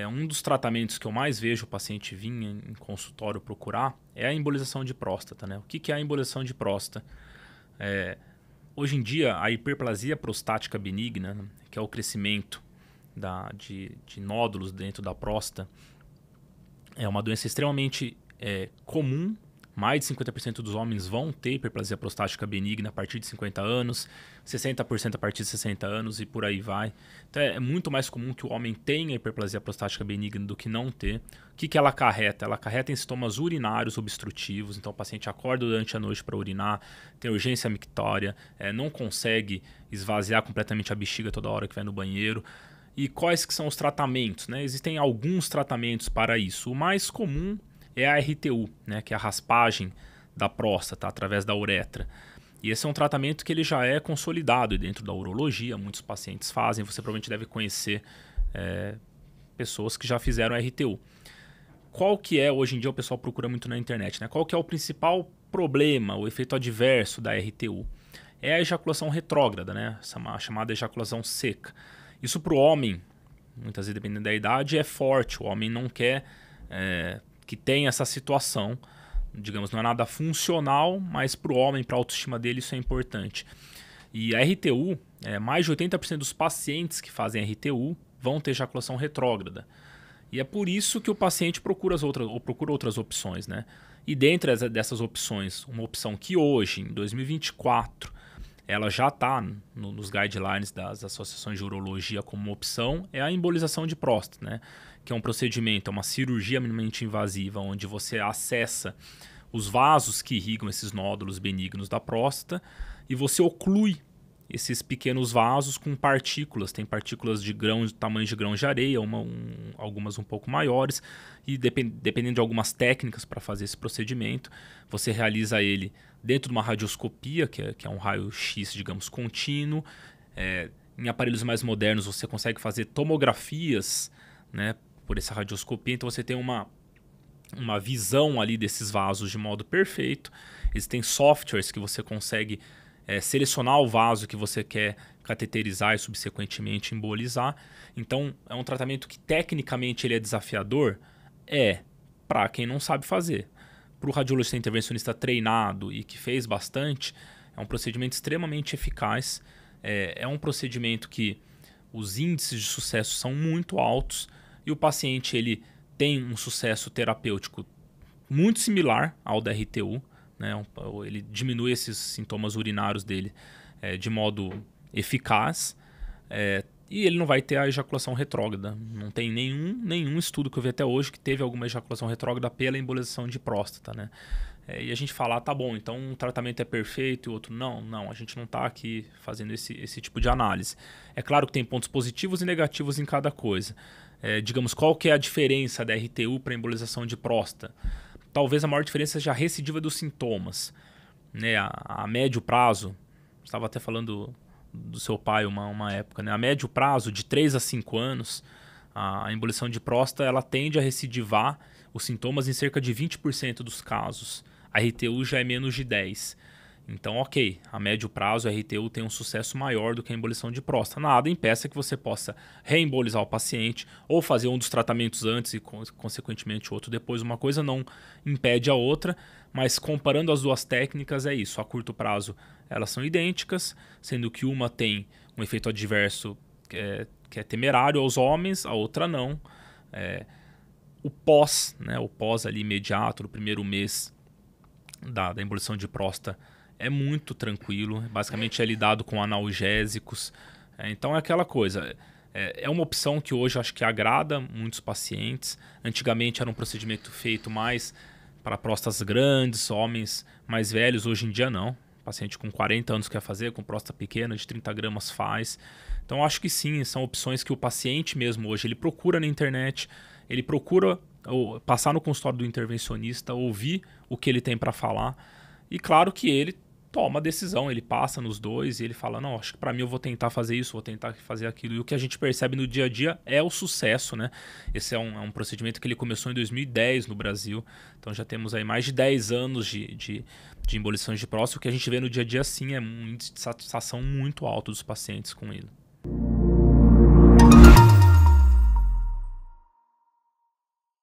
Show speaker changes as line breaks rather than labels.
Um dos tratamentos que eu mais vejo o paciente vir em consultório procurar é a embolização de próstata, né? O que é a embolização de próstata? Hoje em dia, a hiperplasia prostática benigna, né, que é o crescimento de nódulos dentro da próstata, é uma doença extremamente comum. Mais de 50% dos homens vão ter hiperplasia prostática benigna a partir de 50 anos, 60% a partir de 60 anos e por aí vai. Então é muito mais comum que o homem tenha hiperplasia prostática benigna do que não ter. O que ela acarreta? Ela acarreta em sintomas urinários obstrutivos, então o paciente acorda durante a noite para urinar, tem urgência mictória, não consegue esvaziar completamente a bexiga toda hora que vai no banheiro. E quais que são os tratamentos, né? Existem alguns tratamentos para isso. O mais comum é a RTU, né, que é a raspagem da próstata através da uretra. E esse é um tratamento que ele já é consolidado dentro da urologia, muitos pacientes fazem, você provavelmente deve conhecer pessoas que já fizeram a RTU. Qual que é, hoje em dia o pessoal procura muito na internet, né? Qual que é o principal problema, o efeito adverso da RTU? É a ejaculação retrógrada, né? A chamada ejaculação seca. Isso para o homem, muitas vezes dependendo da idade, é forte, o homem não quer que tem essa situação, digamos, não é nada funcional, mas para o homem, para a autoestima dele, isso é importante. E a RTU, mais de 80% dos pacientes que fazem RTU vão ter ejaculação retrógrada. E é por isso que o paciente procura outras opções, né? E dentre dessas opções, uma opção que hoje, em 2024, ela já está nos guidelines das associações de urologia como uma opção, é a embolização de próstata, né? Que é um procedimento, é uma cirurgia minimamente invasiva, onde você acessa os vasos que irrigam esses nódulos benignos da próstata e você oclui esses pequenos vasos com partículas. Tem partículas de grão, tamanho de grão de areia, algumas um pouco maiores, e dependendo de algumas técnicas para fazer esse procedimento, você realiza ele dentro de uma radioscopia, que é um raio-x, digamos, contínuo. Em aparelhos mais modernos você consegue fazer tomografias, né, por essa radioscopia, então você tem uma visão ali desses vasos de modo perfeito. Existem softwares que você consegue selecionar o vaso que você quer cateterizar e subsequentemente embolizar. Então é um tratamento que tecnicamente ele é desafiador, para quem não sabe fazer. Para o radiologista intervencionista treinado e que fez bastante, é um procedimento extremamente eficaz. É um procedimento que os índices de sucesso são muito altos e o paciente ele tem um sucesso terapêutico muito similar ao da RTU, né? Ele diminui esses sintomas urinários dele de modo eficaz, e ele não vai ter a ejaculação retrógrada. Não tem nenhum estudo que eu vi até hoje que teve alguma ejaculação retrógrada pela embolização de próstata, né? E a gente fala, tá bom, então um tratamento é perfeito e o outro não, a gente não está aqui fazendo esse tipo de análise. É claro que tem pontos positivos e negativos em cada coisa. Digamos, qual que é a diferença da RTU para a embolização de próstata? Talvez a maior diferença seja a recidiva dos sintomas, né? A médio prazo, estava até falando do seu pai uma época, né? A médio prazo, de 3 a 5 anos, a embolização de próstata ela tende a recidivar os sintomas em cerca de 20% dos casos. A RTU já é menos de 10%. Então, ok, a médio prazo a RTU tem um sucesso maior do que a embolização de próstata. Nada impeça que você possa reembolizar o paciente ou fazer um dos tratamentos antes e, consequentemente, o outro depois. Uma coisa não impede a outra, mas comparando as duas técnicas é isso. A curto prazo elas são idênticas, sendo que uma tem um efeito adverso que é temerário aos homens, a outra não. O pós, né, o pós ali imediato, no primeiro mês da embolização de próstata, é muito tranquilo, basicamente é lidado com analgésicos. Então é aquela coisa, é uma opção que hoje eu acho que agrada muitos pacientes. Antigamente era um procedimento feito mais para próstatas grandes, homens mais velhos, hoje em dia não. Paciente com 40 anos quer fazer, com próstata pequena, de 30 gramas faz. Então eu acho que sim, são opções que o paciente mesmo hoje ele procura na internet, ele procura passar no consultório do intervencionista, ouvir o que ele tem para falar. E claro que ele toma a decisão, ele passa nos dois e ele fala, não, acho que para mim eu vou tentar fazer isso, vou tentar fazer aquilo. E o que a gente percebe no dia a dia é o sucesso, né? Esse é um procedimento que ele começou em 2010 no Brasil, então já temos aí mais de 10 anos de embolização de próstata. O que a gente vê no dia a dia sim é um índice de satisfação muito alto dos pacientes com ele.